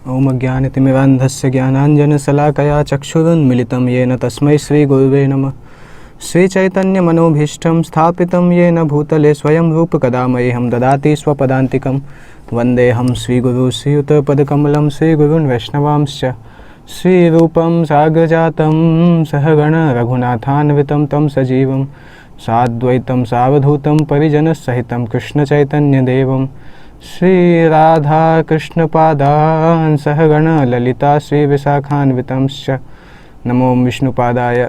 ओम अज्ञानतिमिरान्धस्य ज्ञानाञ्जनशलाकया चक्षुरुन्मिलितं येन तस्मै श्रीगुरुवे नमः। श्रीचैतन्यमनोभीष्टं स्थापितं येन भूतले स्वयं रूपकदा मह्यं ददाति स्वपदान्तिकं। वन्देऽहं श्रीगुरुं श्रीयुतपदकमलं श्रीगुरून् वैष्णवांश्च। श्रीरूपं साग्रजातं सहगण रघुनाथान्वितं तं सजीवं साद्वैतं सावधूतं परिजनसहितं कृष्णचैतन्यदेवं श्रीराधा कृष्णपादान् सहगण ललिता श्रीविशाखान्वितंश्च। नमो विष्णुपादाय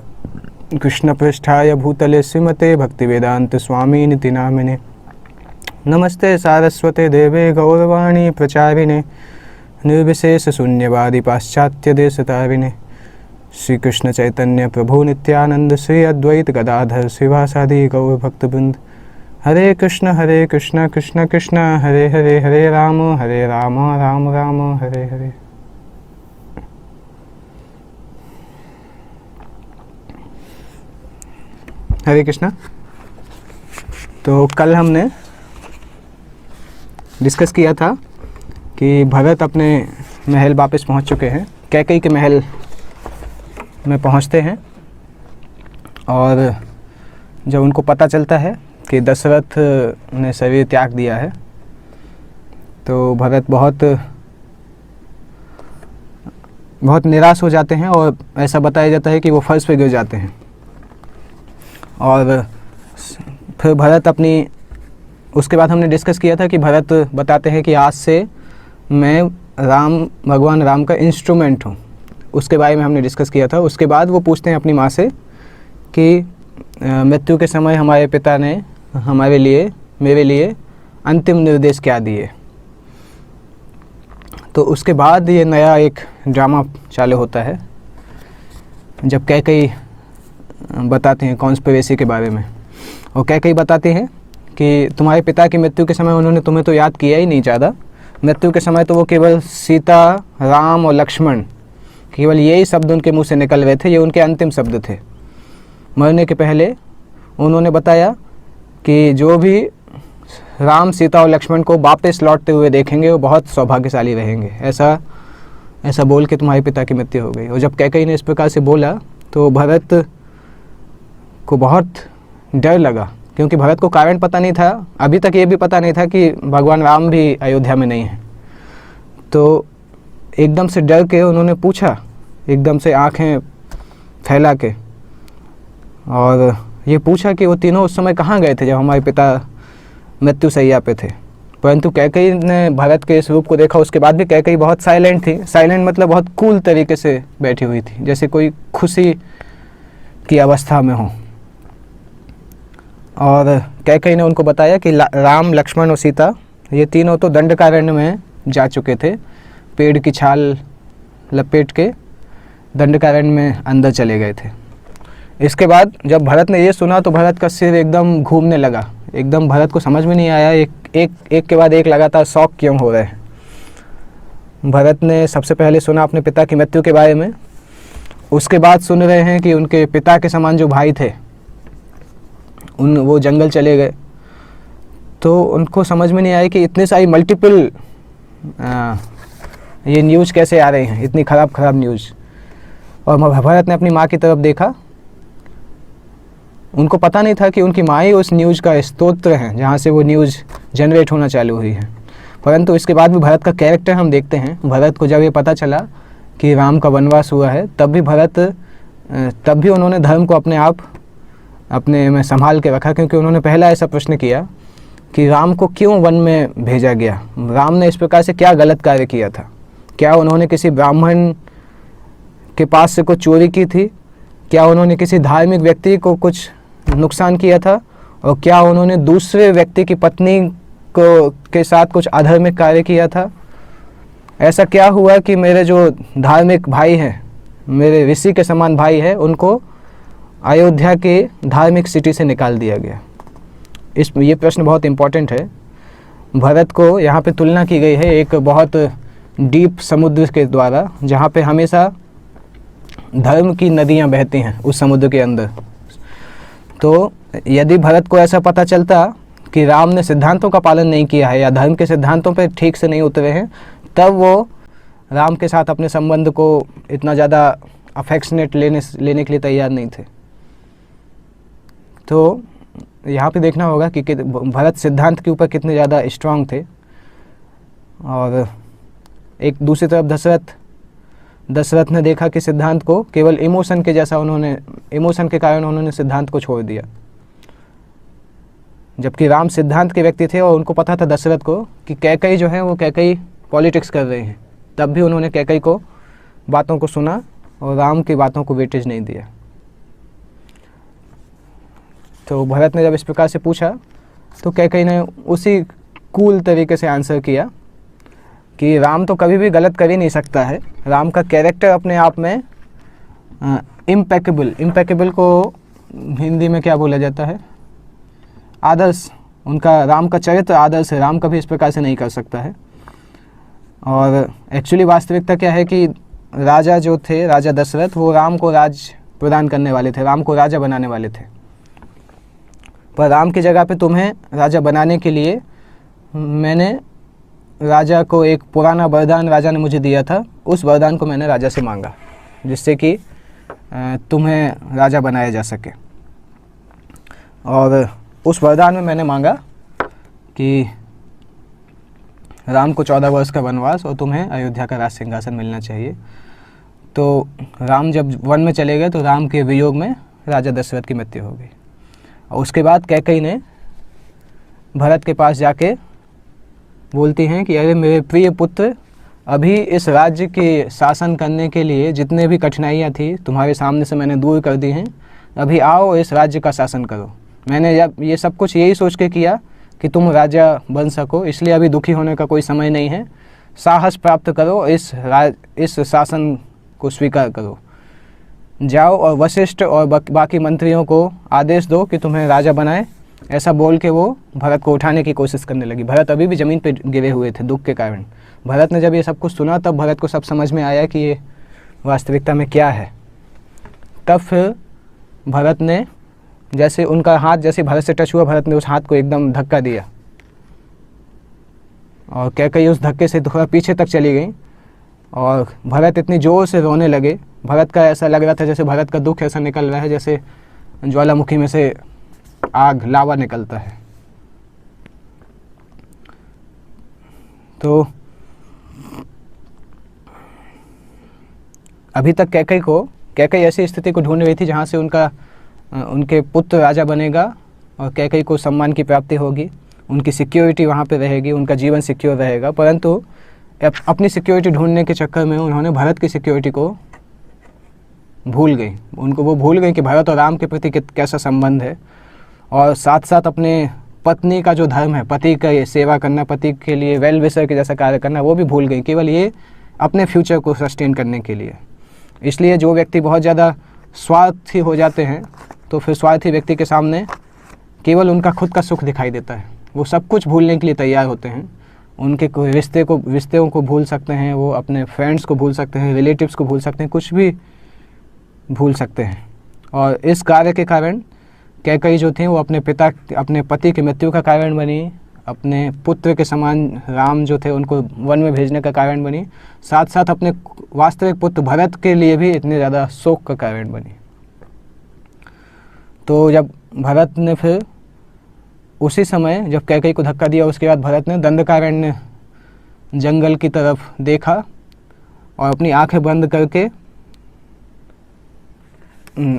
कृष्णपृष्ठाय भूतले श्रीमते भक्तिवेदांत स्वामिनिति नामिने। नमस्ते सारस्वते देवे गौरवाणी प्रचारिणे निर्विशेष शून्यवादी पाश्चात्य देशतारिणे। श्री कृष्ण चैतन्य प्रभु नित्यानंद श्री अद्वैत गदाधर श्रीवासादि गौर भक्तवृंद। हरे कृष्ण कृष्ण कृष्ण हरे हरे, हरे राम राम राम हरे हरे। हरे कृष्णा। तो कल हमने डिस्कस किया था कि भरत अपने महल वापस पहुंच चुके हैं, कैकेयी के महल में पहुंचते हैं और जब उनको पता चलता है कि दशरथ ने शरीर त्याग दिया है तो भरत बहुत निराश हो जाते हैं और ऐसा बताया जाता है कि वो फर्श पे गिर जाते हैं। और फिर भरत उसके बाद हमने डिस्कस किया था कि भरत बताते हैं कि आज से मैं भगवान राम का इंस्ट्रूमेंट हूँ, उसके बारे में हमने डिस्कस किया था। उसके बाद वो पूछते हैं अपनी माँ से कि मृत्यु के समय हमारे पिता ने मेरे लिए अंतिम निर्देश क्या दिए। तो उसके बाद ये नया एक ड्रामा चालू होता है जब कैकेयी बताते हैं कॉन्स्पिरेसी के बारे में। और कैकेयी बताते हैं कि तुम्हारे पिता की मृत्यु के समय उन्होंने तुम्हें तो याद किया ही नहीं ज़्यादा। मृत्यु के समय तो वो केवल सीता, राम और लक्ष्मण, केवल यही शब्द उनके मुंह से निकल रहे थे, ये उनके अंतिम शब्द थे। मरने के पहले उन्होंने बताया कि जो भी राम, सीता और लक्ष्मण को वापस लौटते हुए देखेंगे वो बहुत सौभाग्यशाली रहेंगे। ऐसा बोल के तुम्हारे पिता की मृत्यु हो गई। और जब कैकेयी ने इस प्रकार से बोला तो भरत को बहुत डर लगा, क्योंकि भरत को कारण पता नहीं था। अभी तक ये भी पता नहीं था कि भगवान राम भी अयोध्या में नहीं है। तो एकदम से डर के उन्होंने पूछा, एकदम से आंखें फैला के, और ये पूछा कि वो तीनों उस समय कहाँ गए थे जब हमारे पिता मृत्यु शैया पे थे। परंतु कैकेयी ने भरत के इस रूप को देखा। उसके बाद भी कैकेयी बहुत साइलेंट थी। साइलेंट मतलब बहुत कूल तरीके से बैठी हुई थी, जैसे कोई खुशी की अवस्था में हो। और कैकेयी ने उनको बताया कि राम, लक्ष्मण और सीता ये तीनों तो दंडकारण्य में जा चुके थे, पेड़ की छाल लपेट के दंडकारण्य में अंदर चले गए थे। इसके बाद जब भरत ने ये सुना तो भरत का सिर एकदम घूमने लगा। एकदम भरत को समझ में नहीं आया, एक के बाद एक लगातार शौक क्यों हो रहे हैं। भरत ने सबसे पहले सुना अपने पिता की मृत्यु के बारे में, उसके बाद सुन रहे हैं कि उनके पिता के समान जो भाई थे वो जंगल चले गए। तो उनको समझ में नहीं आया कि इतने सारी मल्टीपल ये न्यूज़ कैसे आ रही हैं, इतनी ख़राब न्यूज़। और भरत ने अपनी माँ की तरफ देखा। उनको पता नहीं था कि उनकी माँ ही उस न्यूज़ का स्रोत हैं जहाँ से वो न्यूज़ जनरेट होना चालू हुई है। परंतु इसके बाद भी भरत का कैरेक्टर हम देखते हैं। भरत को जब ये पता चला कि राम का वनवास हुआ है तब भी उन्होंने धर्म को अपने में संभाल के रखा, क्योंकि उन्होंने पहला ऐसा प्रश्न किया कि राम को क्यों वन में भेजा गया। राम ने इस प्रकार से क्या गलत कार्य किया था? क्या उन्होंने किसी ब्राह्मण के पास से कुछ चोरी की थी? क्या उन्होंने किसी धार्मिक व्यक्ति को कुछ नुकसान किया था? और क्या उन्होंने दूसरे व्यक्ति की पत्नी के साथ कुछ अधार्मिक कार्य किया था? ऐसा क्या हुआ कि मेरे जो धार्मिक भाई हैं, मेरे ऋषि के समान भाई हैं, उनको अयोध्या के धार्मिक सिटी से निकाल दिया गया? ये प्रश्न बहुत इम्पोर्टेंट है। भरत को यहाँ पे तुलना की गई है एक बहुत डीप समुद्र के द्वारा, जहाँ पे हमेशा धर्म की नदियाँ बहती हैं उस समुद्र के अंदर। तो यदि भरत को ऐसा पता चलता कि राम ने सिद्धांतों का पालन नहीं किया है या धर्म के सिद्धांतों पर ठीक से नहीं उतरे हैं, तब वो राम के साथ अपने संबंध को इतना ज़्यादा अफेक्शनेट लेने के लिए तैयार नहीं थे। तो यहाँ पे देखना होगा कि भरत सिद्धांत के ऊपर कितने ज़्यादा स्ट्रांग थे, और एक दूसरी तरफ दशरथ ने देखा कि सिद्धांत को केवल इमोशन के कारण उन्होंने सिद्धांत को छोड़ दिया। जबकि राम सिद्धांत के व्यक्ति थे और उनको पता था दशरथ को कि कैकेयी जो है वो कैकेयी पॉलिटिक्स कर रहे हैं, तब भी उन्होंने कैकेयी को बातों को सुना और राम की बातों को वेटेज नहीं दिया। तो भरत ने जब इस प्रकार से पूछा तो कैकेयी ने उसी कूल तरीके से आंसर किया कि राम तो कभी भी गलत कर ही नहीं सकता है, राम का कैरेक्टर अपने आप में इम्पेकेबल को हिंदी में क्या बोला जाता है, आदर्श, उनका राम का चरित्र आदर्श है, राम कभी इस प्रकार से नहीं कर सकता है। और एक्चुअली वास्तविकता क्या है कि राजा जो थे, राजा दशरथ, वो राम को राज प्रदान करने वाले थे, राम को राजा बनाने वाले थे। पर राम की जगह पे तुम्हें राजा बनाने के लिए मैंने राजा को एक पुराना वरदान राजा ने मुझे दिया था, उस वरदान को मैंने राजा से मांगा जिससे कि तुम्हें राजा बनाया जा सके। और उस वरदान में मैंने मांगा कि राम को 14 वर्ष का वनवास और तुम्हें अयोध्या का राज सिंहासन मिलना चाहिए। तो राम जब वन में चले गए तो राम के वियोग में राजा दशरथ की मृत्यु हो गई। और उसके बाद कैकेयी ने भरत के पास जाके बोलती हैं कि अरे मेरे प्रिय पुत्र, अभी इस राज्य के शासन करने के लिए जितने भी कठिनाइयाँ थी तुम्हारे सामने से मैंने दूर कर दी हैं, अभी आओ इस राज्य का शासन करो। मैंने जब ये सब कुछ यही सोच के किया कि तुम राजा बन सको, इसलिए अभी दुखी होने का कोई समय नहीं है। साहस प्राप्त करो, इस शासन को स्वीकार करो। जाओ और वशिष्ठ और बाकी मंत्रियों को आदेश दो कि तुम्हें राजा बनाए। ऐसा बोल के वो भरत को उठाने की कोशिश करने लगी। भरत अभी भी ज़मीन पे गिरे हुए थे दुख के कारण। भरत ने जब ये सब कुछ सुना तब भरत को सब समझ में आया कि ये वास्तविकता में क्या है। तब फिर भरत ने जैसे उनका हाथ जैसे भरत से टच हुआ, भरत ने उस हाथ को एकदम धक्का दिया और कैकेयी उस धक्के से थोड़ा पीछे तक चली गई और भरत इतनी ज़ोर से रोने लगे। भरत का ऐसा लग रहा था जैसे भरत का दुख ऐसा निकल रहा है जैसे ज्वालामुखी में से आग लावा निकलता है। तो अभी तक कैकेयी ऐसी स्थिति को ढूंढ रही थी जहाँ से उनके पुत्र राजा बनेगा और कैकेयी को सम्मान की प्राप्ति होगी, उनकी सिक्योरिटी वहाँ पे रहेगी, उनका जीवन सिक्योर रहेगा। परंतु अपनी सिक्योरिटी ढूंढने के चक्कर में उन्होंने भरत की सिक्योरिटी को भूल गई। वो भूल गई कि भरत और राम के प्रति कैसा संबंध है, और साथ साथ अपने पत्नी का जो धर्म है, पति का सेवा करना, पति के लिए वेल विशर के जैसा कार्य करना, वो भी भूल गई, केवल ये अपने फ्यूचर को सस्टेन करने के लिए। इसलिए जो व्यक्ति बहुत ज़्यादा स्वार्थी हो जाते हैं तो फिर स्वार्थी व्यक्ति के सामने केवल उनका खुद का सुख दिखाई देता है। वो सब कुछ भूलने के लिए तैयार होते हैं, उनके रिश्तों को भूल सकते हैं, वो अपने फ्रेंड्स को भूल सकते हैं, रिलेटिव्स को भूल सकते हैं, कुछ भी भूल सकते हैं। और इस कार्य के कारण कैकेयी जो थी वो अपने पति की मृत्यु का कारण बनी, अपने पुत्र के समान राम जो थे उनको वन में भेजने का कारण बनी, साथ साथ अपने वास्तविक पुत्र भरत के लिए भी इतने ज़्यादा शोक का कारण बनी। तो जब भरत ने फिर उसी समय जब कैकेयी को धक्का दिया, उसके बाद भरत ने दंडकारण्य जंगल की तरफ देखा और अपनी आंखें बंद करके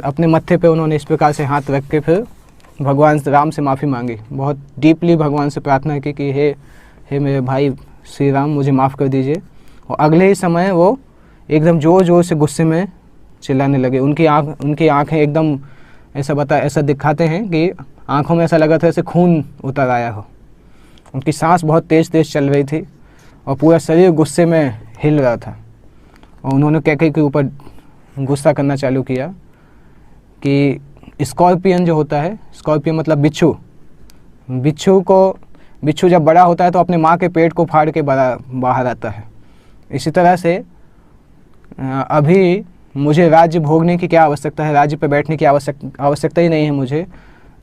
अपने मत्थे पे उन्होंने इस प्रकार से हाथ रख के फिर भगवान राम से माफ़ी मांगी। बहुत डीपली भगवान से प्रार्थना की कि हे मेरे भाई श्री राम, मुझे माफ़ कर दीजिए। और अगले ही समय वो एकदम ज़ोर ज़ोर से गुस्से में चिल्लाने लगे। उनकी आँखें एकदम ऐसा दिखाते हैं कि आँखों में ऐसा लगा था जैसे खून उतर आया हो। उनकी सांस बहुत तेज़ चल रही थी और पूरा शरीर गुस्से में हिल रहा था। और उन्होंने कैकेयी के ऊपर गुस्सा करना चालू किया कि स्कॉर्पियन जो होता है, स्कॉर्पियन मतलब बिच्छू जब बड़ा होता है तो अपने माँ के पेट को फाड़ के बाहर आता है। इसी तरह से अभी मुझे राज्य भोगने की क्या आवश्यकता है, राज्य पर बैठने की आवश्यकता ही नहीं है मुझे,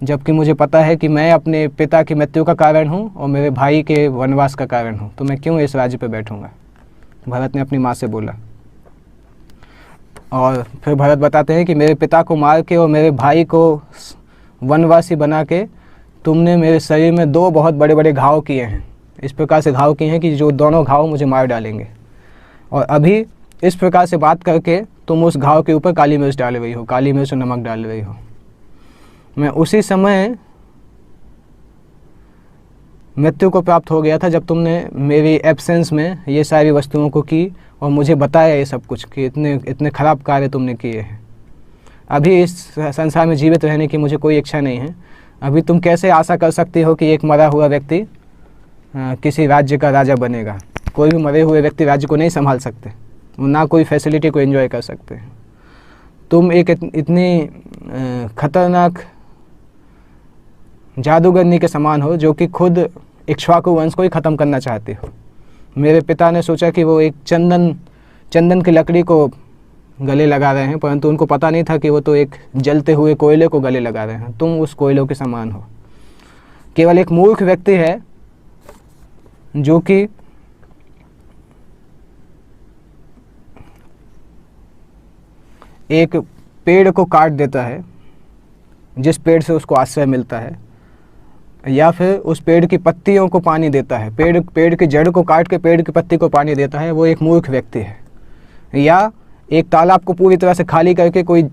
जबकि मुझे पता है कि मैं अपने पिता की मृत्यु का कारण हूँ और मेरे भाई के वनवास का कारण हूँ, तो मैं क्यों इस राज्य पर बैठूँगा। भरत ने अपनी माँ से बोला। और फिर भरत बताते हैं कि मेरे पिता को मार के और मेरे भाई को वनवासी बना के तुमने मेरे शरीर में 2 बहुत बड़े बड़े घाव किए हैं। इस प्रकार से घाव किए हैं कि जो दोनों घाव मुझे मार डालेंगे। और अभी इस प्रकार से बात करके तुम उस घाव के ऊपर काली मिर्च डाल रही हो, काली मिर्च और नमक डाल रही हो। मैं उसी समय मृत्यु को प्राप्त हो गया था जब तुमने मेरी एब्सेंस में ये सारी वस्तुओं को की और मुझे बताया ये सब कुछ कि इतने खराब कार्य तुमने किए हैं। अभी इस संसार में जीवित रहने की मुझे कोई इच्छा नहीं है। अभी तुम कैसे आशा कर सकती हो कि एक मरा हुआ व्यक्ति किसी राज्य का राजा बनेगा? कोई भी मरे हुए व्यक्ति राज्य को नहीं संभाल सकते, ना कोई फैसिलिटी को एंजॉय कर सकते हैं। तुम एक इतनी खतरनाक जादूगरनी के समान हो जो कि खुद इक्ष्वाकु वंश को ही ख़त्म करना चाहती हो। मेरे पिता ने सोचा कि वो एक चंदन की लकड़ी को गले लगा रहे हैं, परंतु उनको पता नहीं था कि वो तो एक जलते हुए कोयले को गले लगा रहे हैं। तुम उस कोयलों के समान हो। केवल एक मूर्ख व्यक्ति है जो कि एक पेड़ को काट देता है जिस पेड़ से उसको आश्रय मिलता है, या फिर उस पेड़ की पत्तियों को पानी देता है, पेड़ की जड़ को काट के पेड़ की पत्ती को पानी देता है, वो एक मूर्ख व्यक्ति है। या एक तालाब को पूरी तरह से खाली करके कोई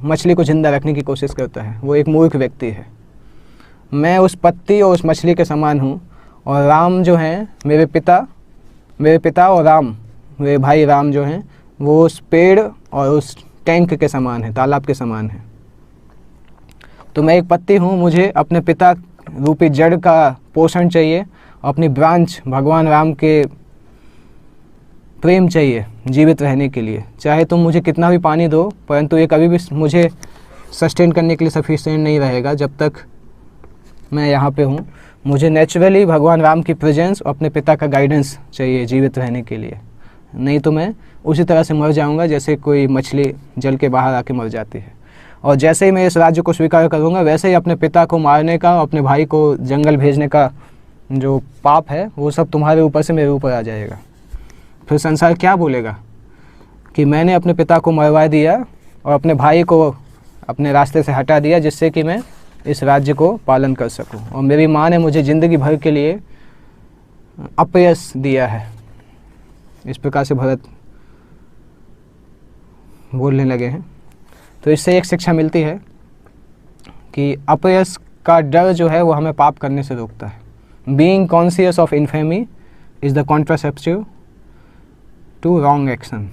मछली को जिंदा रखने की कोशिश करता है, वो एक मूर्ख व्यक्ति है। मैं उस पत्ती और उस मछली के समान हूँ। और राम जो हैं मेरे पिता और राम मेरे भाई राम जो हैं वो उस पेड़ और उस टैंक के समान है, तालाब के समान है। तो मैं एक पत्ती हूँ, मुझे अपने पिता रूपी जड़ का पोषण चाहिए, अपनी ब्रांच भगवान राम के प्रेम चाहिए जीवित रहने के लिए। चाहे तुम मुझे कितना भी पानी दो, परंतु ये कभी भी मुझे सस्टेन करने के लिए सफिशिएंट नहीं रहेगा जब तक मैं यहाँ पे हूँ। मुझे नेचुरली भगवान राम की प्रेजेंस और अपने पिता का गाइडेंस चाहिए जीवित रहने के लिए, नहीं तो मैं उसी तरह से मर जाऊँगा जैसे कोई मछली जल के बाहर आके मर जाती है। और जैसे ही मैं इस राज्य को स्वीकार करूँगा वैसे ही अपने पिता को मारने का, अपने भाई को जंगल भेजने का जो पाप है वो सब तुम्हारे ऊपर से मेरे ऊपर आ जाएगा। फिर संसार क्या बोलेगा कि मैंने अपने पिता को मरवा दिया और अपने भाई को अपने रास्ते से हटा दिया जिससे कि मैं इस राज्य को पालन कर सकूं। और मेरी माँ ने मुझे ज़िंदगी भर के लिए अपयश दिया है। इस प्रकार से भरत बोलने लगे हैं। तो इससे एक शिक्षा मिलती है कि अपयश का डर जो है वो हमें पाप करने से रोकता है। Being conscious of infamy is the contraceptive to wrong action.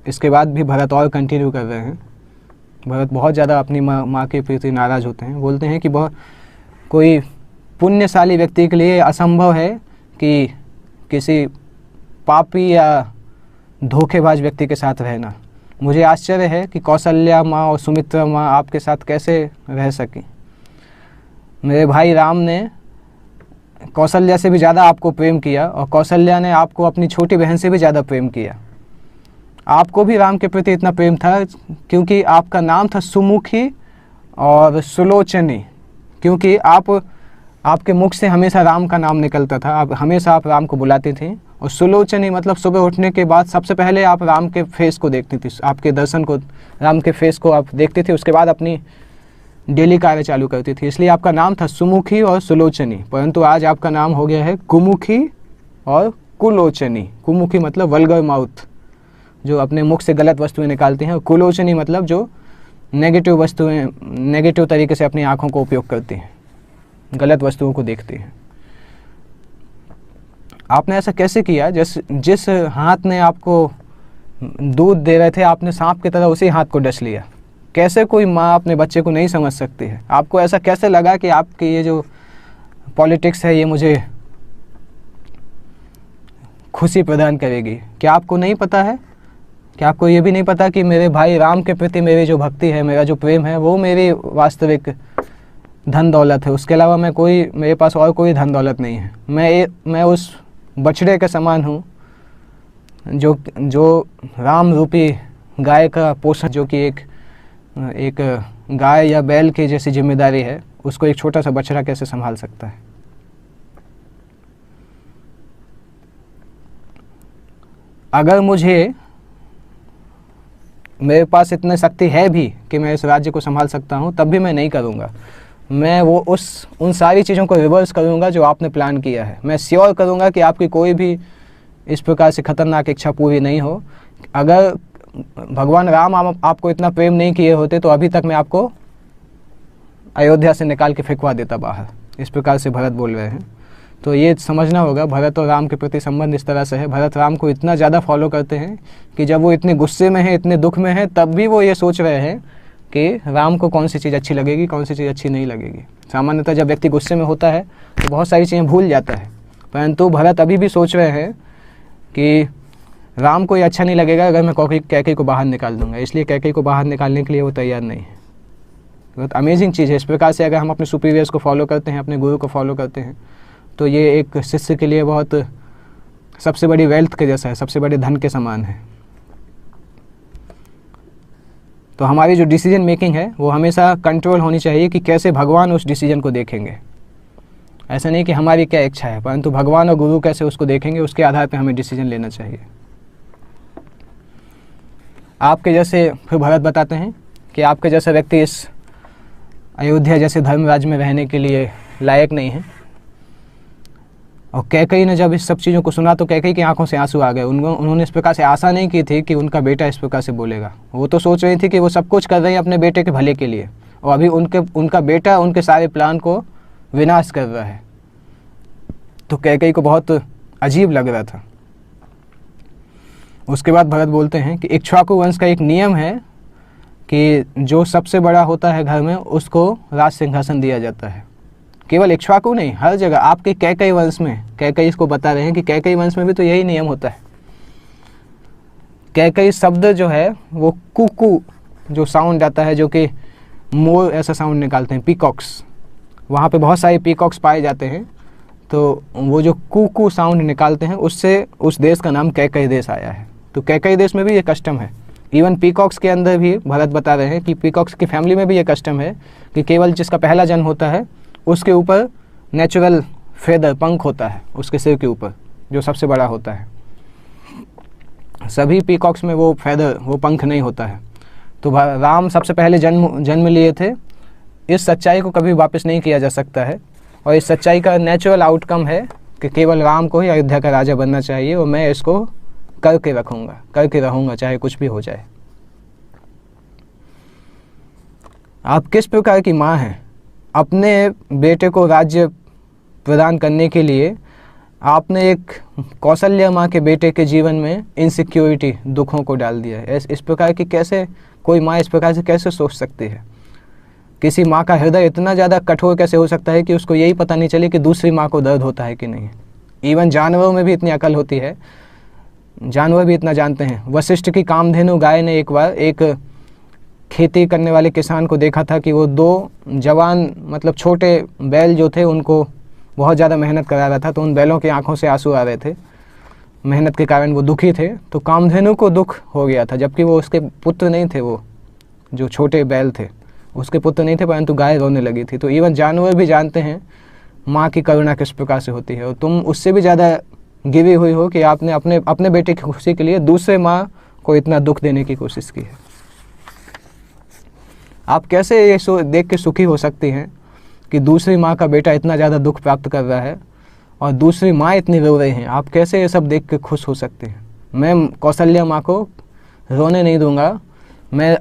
इसके बाद भी भरत और कंटिन्यू कर रहे हैं। भरत बहुत ज़्यादा अपनी माँ के प्रति नाराज़ होते हैं। बोलते हैं कि बहुत कोई पुण्यशाली व्यक्ति के लिए असंभव है कि किसी पापी या धोखेबाज व्यक्ति के साथ रहना। मुझे आश्चर्य है कि कौशल्या माँ और सुमित्रा माँ आपके साथ कैसे रह सकी। मेरे भाई राम ने कौशल्या से भी ज़्यादा आपको प्रेम किया और कौशल्या ने आपको अपनी छोटी बहन से भी ज़्यादा प्रेम किया। आपको भी राम के प्रति इतना प्रेम था क्योंकि आपका नाम था सुमुखी और सुलोचनी, क्योंकि आपके मुख से हमेशा राम का नाम निकलता था। आप राम को बुलाती थी। और सुलोचनी मतलब सुबह उठने के बाद सबसे पहले आप राम के फेस को देखती थी, आपके दर्शन को, राम के फेस को आप देखती थी, उसके बाद अपनी डेली कार्य चालू करती थी। इसलिए आपका नाम था सुमुखी और सुलोचनी। परंतु आज आपका नाम हो गया है कुमुखी और कुलोचनी। कुमुखी मतलब वल्गर माउथ, जो अपने मुख से गलत वस्तुएं निकालती हैं, और कुलोचनी मतलब जो नेगेटिव वस्तुएं, नेगेटिव तरीके से अपनी आँखों को उपयोग करती हैं, गलत वस्तुओं को देखती हैं। आपने ऐसा कैसे किया? जिस हाथ ने आपको दूध दे रहे थे, आपने सांप की तरह उसी हाथ को डस लिया। कैसे कोई माँ अपने बच्चे को नहीं समझ सकती है? आपको ऐसा कैसे लगा कि आपकी ये जो पॉलिटिक्स है ये मुझे खुशी प्रदान करेगी? क्या आपको नहीं पता है? क्या आपको ये भी नहीं पता कि मेरे भाई राम के प्रति मेरी जो भक्ति है, मेरा जो प्रेम है, वो मेरी वास्तविक धन दौलत है। उसके अलावा मेरे पास और कोई धन दौलत नहीं है। मैं उस बछड़े के समान हूँ जो राम रूपी गाय का पोषण, जो कि एक गाय या बैल की जैसी जिम्मेदारी है, उसको एक छोटा सा बछड़ा कैसे संभाल सकता है? अगर मेरे पास इतनी शक्ति है भी कि मैं इस राज्य को संभाल सकता हूँ, तब भी मैं नहीं करूँगा। मैं उन सारी चीज़ों को रिवर्स करूँगा जो आपने प्लान किया है। मैं श्योर करूँगा कि आपकी कोई भी इस प्रकार से खतरनाक इच्छा पूरी नहीं हो। अगर भगवान राम आपको इतना प्रेम नहीं किए होते तो अभी तक मैं आपको अयोध्या से निकाल के फेंकवा देता बाहर। इस प्रकार से भरत बोल रहे हैं। तो ये समझना होगा, भरत और राम के प्रति संबंध इस तरह से है। भरत राम को इतना ज़्यादा फॉलो करते हैं कि जब वो इतने गुस्से में हैं, इतने दुख में हैं, तब भी वो ये सोच रहे हैं कि राम को कौन सी चीज़ अच्छी लगेगी, कौन सी चीज़ अच्छी नहीं लगेगी। सामान्यतः जब व्यक्ति गुस्से में होता है तो बहुत सारी चीज़ें भूल जाता है, परंतु भरत अभी भी सोच रहे हैं कि राम को ये अच्छा नहीं लगेगा अगर मैं कैकेयी को बाहर निकाल दूंगा, इसलिए कैकेयी को बाहर निकालने के लिए वो तैयार नहीं है। बहुत अमेजिंग चीज़ है। इस प्रकार से अगर हम अपने सुपीरियर्स को फॉलो करते हैं, अपने गुरु को फॉलो करते हैं, तो ये एक शिष्य के लिए बहुत सबसे बड़ी वेल्थ के जैसा है, सबसे बड़े धन के समान है। तो हमारी जो डिसीजन मेकिंग है वो हमेशा कंट्रोल होनी चाहिए कि कैसे भगवान उस डिसीजन को देखेंगे। ऐसा नहीं कि हमारी क्या इच्छा है, परंतु भगवान और गुरु कैसे उसको देखेंगे, उसके आधार पर हमें डिसीजन लेना चाहिए। आपके जैसे, फिर भरत बताते हैं कि आपके जैसा व्यक्ति इस अयोध्या जैसे धर्म राज्य में रहने के लिए लायक नहीं है। और कैकेयी ने जब इस सब चीज़ों को सुना तो कैकेयी की आंखों से आंसू आ गए। उन्होंने इस प्रकार से आशा नहीं की थी कि उनका बेटा इस प्रकार से बोलेगा। वो तो सोच रही थी कि वो सब कुछ कर रही है अपने बेटे के भले के लिए, और अभी उनका बेटा उनके सारे प्लान को विनाश कर रहा है। तो कैकेयी को बहुत अजीब लग रहा था। उसके बाद भरत बोलते हैं कि इक्ष्वाकु वंश का एक नियम है कि जो सबसे बड़ा होता है घर में उसको राज सिंहासन दिया जाता है। केवल इक्ष्वाकु नहीं, हर जगह। आपके कैकेयी वंश में, कैकेयी इसको बता रहे हैं कि कैकेयी वंश में भी तो यही नियम होता है। कैकेयी शब्द जो है वो कुकू जो साउंड आता है, जो कि मोर ऐसा साउंड निकालते हैं, पीकॉक्स, वहाँ पे बहुत सारे पीकॉक्स पाए जाते हैं। तो वो जो कुकू साउंड निकालते हैं उससे उस देश का नाम कैकेयी देश आया है। तो कैकेयी देश में भी ये कस्टम है। इवन पीकॉक्स के अंदर भी भरत बता रहे हैं कि पीकॉक्स की फैमिली में भी ये कस्टम है कि केवल जिसका पहला जन्म होता है उसके ऊपर नेचुरल फेदर, पंख होता है उसके सिर के ऊपर, जो सबसे बड़ा होता है। सभी पीकॉक्स में वो फेदर, वो पंख नहीं होता है। तो राम सबसे पहले जन्म लिए थे। इस सच्चाई को कभी वापस नहीं किया जा सकता है, और इस सच्चाई का नेचुरल आउटकम है कि केवल राम को ही अयोध्या का राजा बनना चाहिए, और मैं इसको करके रहूँगा चाहे कुछ भी हो जाए। आप किस प्रकार की माँ हैं? अपने बेटे को राज्य प्रदान करने के लिए आपने एक कौशल्या माँ के बेटे के जीवन में इनसिक्योरिटी, दुखों को डाल दिया है। इस प्रकार की कैसे कोई माँ इस प्रकार से कैसे सोच सकती है? किसी माँ का हृदय इतना ज़्यादा कठोर कैसे हो सकता है कि उसको यही पता नहीं चले कि दूसरी माँ को दर्द होता है कि नहीं। इवन जानवरों में भी इतनी अकल होती है, जानवर भी इतना जानते हैं। वशिष्ठ की कामधेनु गाय ने एक बार एक खेती करने वाले किसान को देखा था कि वो 2 जवान, मतलब छोटे बैल जो थे, उनको बहुत ज़्यादा मेहनत करा रहा था। तो उन बैलों की आंखों से आंसू आ रहे थे, मेहनत के कारण वो दुखी थे। तो कामधेनु को दुख हो गया था, जबकि वो उसके पुत्र नहीं थे, वो जो छोटे बैल थे उसके पुत्र नहीं थे, परंतु गाय रोने लगी थी। तो इवन जानवर भी जानते हैं माँ की करुणा किस प्रकार से होती है। और तुम उससे भी ज़्यादा गिरी हुई हो कि आपने अपने बेटे की खुशी के लिए दूसरे माँ को इतना दुख देने की कोशिश की है। आप कैसे ये देख के सुखी हो सकती हैं कि दूसरी माँ का बेटा इतना ज़्यादा दुख प्राप्त कर रहा है और दूसरी माँ इतनी रो रही हैं? आप कैसे ये सब देख के खुश हो सकते हैं? मैं कौशल्या माँ को रोने नहीं दूंगा, मैं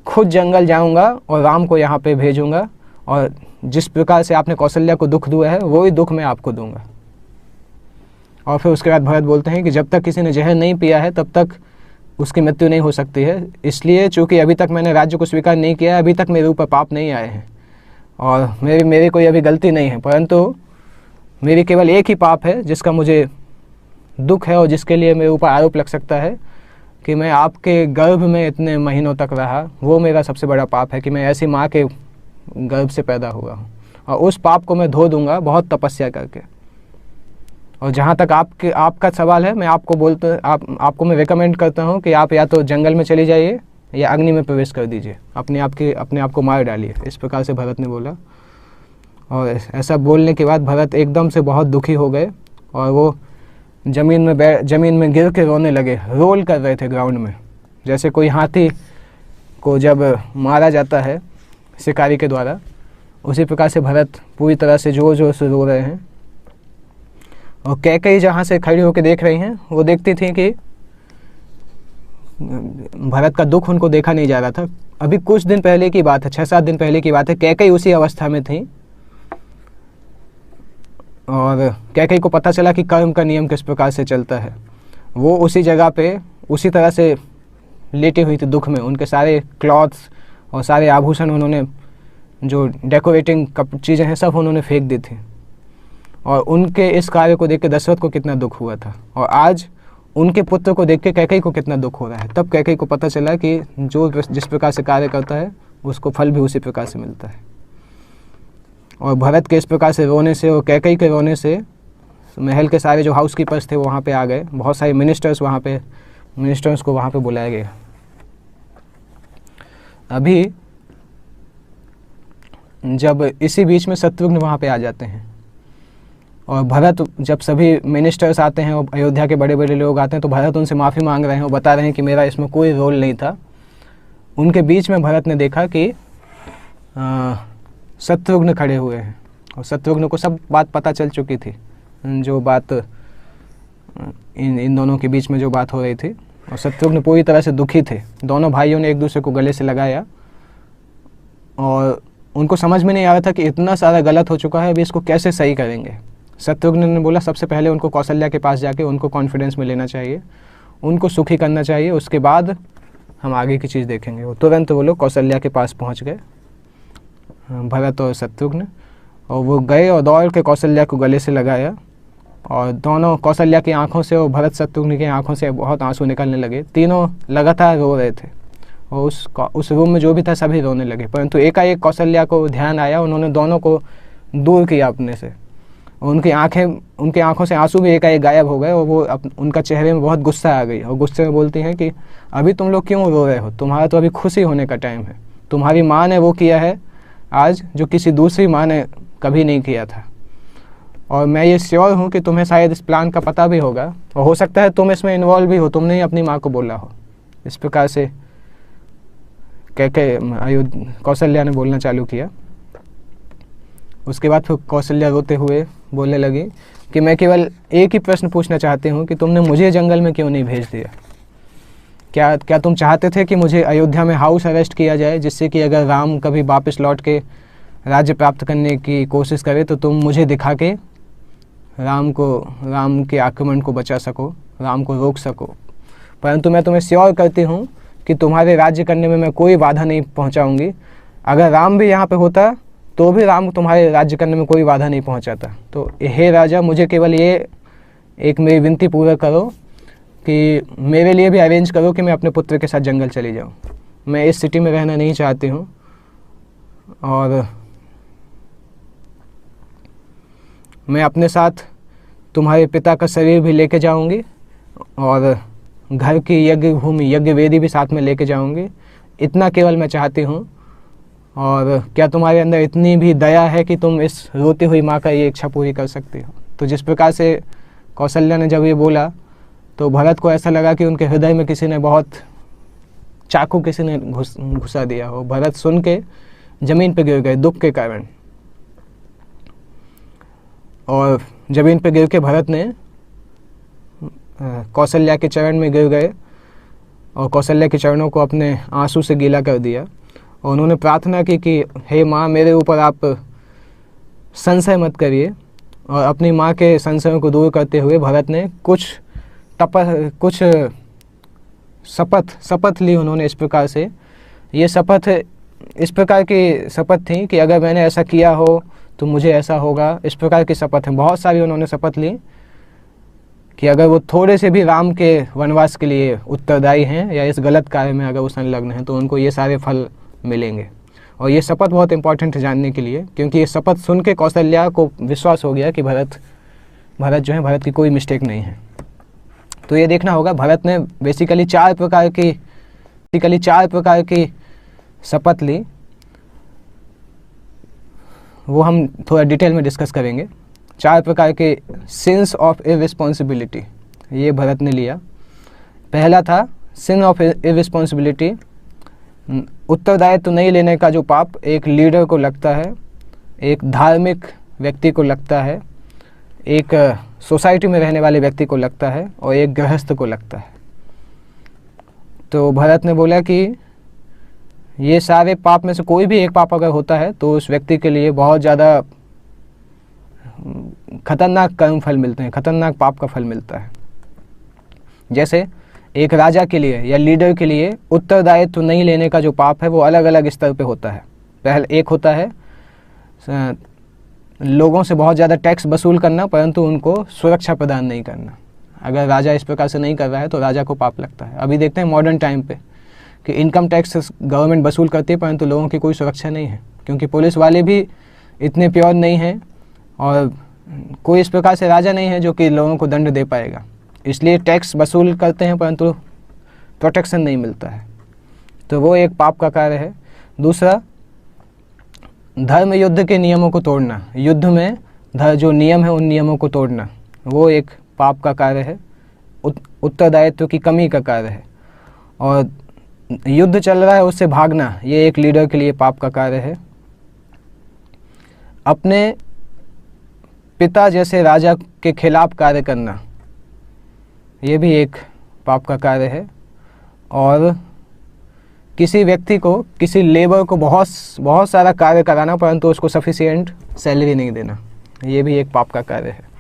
खुद जंगल जाऊंगा और राम को यहाँ पे भेजूंगा, और जिस प्रकार से आपने कौशल्या को दुख दिया है वही दुख मैं आपको दूंगा। और फिर उसके बाद भरत बोलते हैं कि जब तक किसी ने जहर नहीं पिया है तब तक उसकी मृत्यु नहीं हो सकती है। इसलिए चूँकि अभी तक मैंने राज्य को स्वीकार नहीं किया है, अभी तक मेरे ऊपर पाप नहीं आए हैं और मेरी कोई अभी गलती नहीं है, परंतु मेरी केवल एक ही पाप है जिसका मुझे दुख है और जिसके लिए मेरे ऊपर आरोप लग सकता है कि मैं आपके गर्भ में इतने महीनों तक रहा। वो मेरा सबसे बड़ा पाप है कि मैं ऐसी माँ के गर्भ से पैदा हुआ हूँ, और उस पाप को मैं धो दूंगा बहुत तपस्या करके। और जहाँ तक आपका सवाल है, मैं आपको मैं रिकमेंड करता हूँ कि आप या तो जंगल में चली जाइए या अग्नि में प्रवेश कर दीजिए, अपने आप को मार डालिए। इस प्रकार से भरत ने बोला। और ऐसा बोलने के बाद भरत एकदम से बहुत दुखी हो गए और वो ज़मीन में गिर के रोने लगे, रोल कर रहे थे ग्राउंड में, जैसे कोई हाथी को जब मारा जाता है शिकारी के द्वारा, उसी प्रकार से भरत पूरी तरह से ज़ोर ज़ोर से रो रहे हैं। और कैकेयी जहाँ से खड़ी होकर देख रही हैं, वो देखती थी कि भरत का दुख उनको देखा नहीं जा रहा था। अभी कुछ दिन पहले की बात है, 6-7 दिन पहले की बात है, कैकेयी उसी अवस्था में थी और कैकेयी को पता चला कि कर्म का नियम किस प्रकार से चलता है। वो उसी जगह पे उसी तरह से लेटी हुई थी दुख में। उनके सारे क्लॉथ्स और सारे आभूषण, उन्होंने जो डेकोरेटिंग चीज़ें हैं सब उन्होंने फेंक दी थी। और उनके इस कार्य को देख के दशरथ को कितना दुख हुआ था, और आज उनके पुत्र को देख के कैकेयी को कितना दुख हो रहा है। तब कैकेयी को पता चला कि जो जिस प्रकार से कार्य करता है उसको फल भी उसी प्रकार से मिलता है। और भरत के इस प्रकार से रोने से और कैकेयी के रोने से महल के सारे जो हाउस कीपर्स थे वो वहाँ पे आ गए। बहुत सारे मिनिस्टर्स को वहाँ पे बुलाया गया। अभी जब इसी बीच में शत्रुघ्न वहाँ पे आ जाते हैं और भरत, जब सभी मिनिस्टर्स आते हैं और अयोध्या के बड़े बड़े लोग आते हैं तो भरत उनसे माफ़ी मांग रहे हैं और बता रहे हैं कि मेरा इसमें कोई रोल नहीं था। उनके बीच में भरत ने देखा कि शत्रुघ्न खड़े हुए हैं और शत्रुघ्न को सब बात पता चल चुकी थी, जो बात इन दोनों के बीच में जो बात हो रही थी। और शत्रुघ्न पूरी तरह से दुखी थे। दोनों भाइयों ने एक दूसरे को गले से लगाया और उनको समझ में नहीं आ रहा था कि इतना सारा गलत हो चुका है, अभी इसको कैसे सही करेंगे। शत्रुघ्न ने बोला सबसे पहले उनको कौशल्या के पास जाके उनको कॉन्फिडेंस में लेना चाहिए, उनको सुखी करना चाहिए, उसके बाद हम आगे की चीज़ देखेंगे। वो तुरंत वो लोग कौशल्या के पास पहुंच गए, भरत और शत्रुघ्न, और वो गए और दौड़ के कौशल्या को गले से लगाया। और दोनों, कौशल्या की आंखों से और भरत शत्रुघ्न की आंखों से बहुत आंसू निकलने लगे। तीनों लगातार रो रहे थे और उस रूम में जो भी था सभी रोने लगे। परंतु एकाएक कौशल्या को ध्यान आया, उन्होंने दोनों को दूर किया अपने से। उनकी आंखों से आंसू भी एकाएक गायब हो गए और वो उनका चेहरे में बहुत गुस्सा आ गई और गुस्से में बोलती हैं कि अभी तुम लोग क्यों रो रहे हो, तुम्हारा तो अभी खुशी होने का टाइम है। तुम्हारी माँ ने वो किया है आज जो किसी दूसरी माँ ने कभी नहीं किया था। और मैं ये श्योर हूँ कि तुम्हें शायद इस प्लान का पता भी होगा और हो सकता है तुम इसमें इन्वॉल्व भी हो, तुमने ही अपनी माँ को बोला हो। इस प्रकार से कौशल्या ने बोलना चालू किया। उसके बाद फिर कौशल्या रोते हुए बोलने लगी कि मैं केवल एक ही प्रश्न पूछना चाहती हूँ कि तुमने मुझे जंगल में क्यों नहीं भेज दिया। क्या तुम चाहते थे कि मुझे अयोध्या में हाउस अरेस्ट किया जाए, जिससे कि अगर राम कभी वापस लौट के राज्य प्राप्त करने की कोशिश करे तो तुम मुझे दिखा के राम के आक्रमण को बचा सको, राम को रोक सको। परंतु मैं तुम्हें श्योर करती हूँ कि तुम्हारे राज्य करने में मैं कोई बाधा नहीं पहुँचाऊँगी। अगर राम भी यहाँ पे होता तो भी राम तुम्हारे राज्य करने में कोई बाधा नहीं पहुँचाता। तो हे राजा, मुझे केवल ये एक मेरी विनती पूरा करो कि मेरे लिए भी अरेंज करो कि मैं अपने पुत्र के साथ जंगल चली जाऊँ। मैं इस सिटी में रहना नहीं चाहती हूँ और मैं अपने साथ तुम्हारे पिता का शरीर भी लेके जाऊंगी और घर की यज्ञ भूमि, यज्ञ वेदी भी साथ में लेके जाऊंगी। इतना केवल मैं चाहती हूँ। और क्या तुम्हारे अंदर इतनी भी दया है कि तुम इस रोती हुई माँ का ये इच्छा पूरी कर सकती हो। तो जिस प्रकार से कौशल्या ने जब ये बोला तो भरत को ऐसा लगा कि उनके हृदय में किसी ने बहुत चाकू किसी ने घुसा दिया हो। भरत सुन के ज़मीन पे गिर गए दुख के कारण। और ज़मीन पे गिर के भरत ने कौशल्या के चरण में गिर गए और कौशल्या के चरणों को अपने आंसू से गीला कर दिया। और उन्होंने प्रार्थना की कि हे माँ, मेरे ऊपर आप संशय मत करिए। और अपनी माँ के संशयों को दूर करते हुए भरत ने कुछ शपथ ली उन्होंने। इस प्रकार से ये शपथ इस प्रकार की शपथ थी कि अगर मैंने ऐसा किया हो तो मुझे ऐसा होगा। इस प्रकार की शपथ है, बहुत सारी उन्होंने शपथ ली कि अगर वो थोड़े से भी राम के वनवास के लिए उत्तरदायी हैं या इस गलत कार्य में अगर वो संलग्न हैं तो उनको ये सारे फल मिलेंगे। और ये शपथ बहुत इंपॉर्टेंट है जानने के लिए, क्योंकि ये शपथ सुन के कौशल्या को विश्वास हो गया कि भरत जो है, भरत की कोई मिस्टेक नहीं है। तो ये देखना होगा, भरत ने बेसिकली चार प्रकार की शपथ ली। वो हम थोड़ा डिटेल में डिस्कस करेंगे। 4 प्रकार के सिंस ऑफ इररिस्पॉन्सिबिलिटी, ये भरत ने लिया। पहला था सिन ऑफ इररिस्पॉन्सिबिलिटी, उत्तरदायित्व नहीं लेने का जो पाप एक लीडर को लगता है, एक धार्मिक व्यक्ति को लगता है, एक सोसाइटी में रहने वाले व्यक्ति को लगता है और एक गृहस्थ को लगता है। तो भरत ने बोला कि ये सारे पाप में से कोई भी एक पाप अगर होता है तो उस व्यक्ति के लिए बहुत ज़्यादा खतरनाक कर्म फल मिलते हैं, खतरनाक पाप का फल मिलता है। जैसे एक राजा के लिए या लीडर के लिए उत्तरदायित्व नहीं लेने का जो पाप है वो अलग अलग स्तर पे होता है। पहले एक होता है लोगों से बहुत ज़्यादा टैक्स वसूल करना परंतु उनको सुरक्षा प्रदान नहीं करना। अगर राजा इस प्रकार से नहीं कर रहा है तो राजा को पाप लगता है। अभी देखते हैं मॉडर्न टाइम पे कि इनकम टैक्स गवर्नमेंट वसूल करती है परंतु लोगों की कोई सुरक्षा नहीं है, क्योंकि पुलिस वाले भी इतने प्योर नहीं हैं और कोई इस प्रकार से राजा नहीं है जो कि लोगों को दंड दे पाएगा। इसलिए टैक्स वसूल करते हैं परंतु प्रोटेक्शन नहीं मिलता है, तो वो एक पाप का कार्य है। दूसरा, धर्म युद्ध के नियमों को तोड़ना, युद्ध में जो नियम है उन नियमों को तोड़ना, वो एक पाप का कार्य है, उत्तरदायित्व की कमी का कार्य है। और युद्ध चल रहा है उससे भागना, ये एक लीडर के लिए पाप का कार्य है। अपने पिता जैसे राजा के खिलाफ कार्य करना, ये भी एक पाप का कार्य है। और किसी व्यक्ति को, किसी लेबर को बहुत सारा कार्य कराना परंतु उसको सफिशिएंट सैलरी नहीं देना, ये भी एक पाप का कार्य है।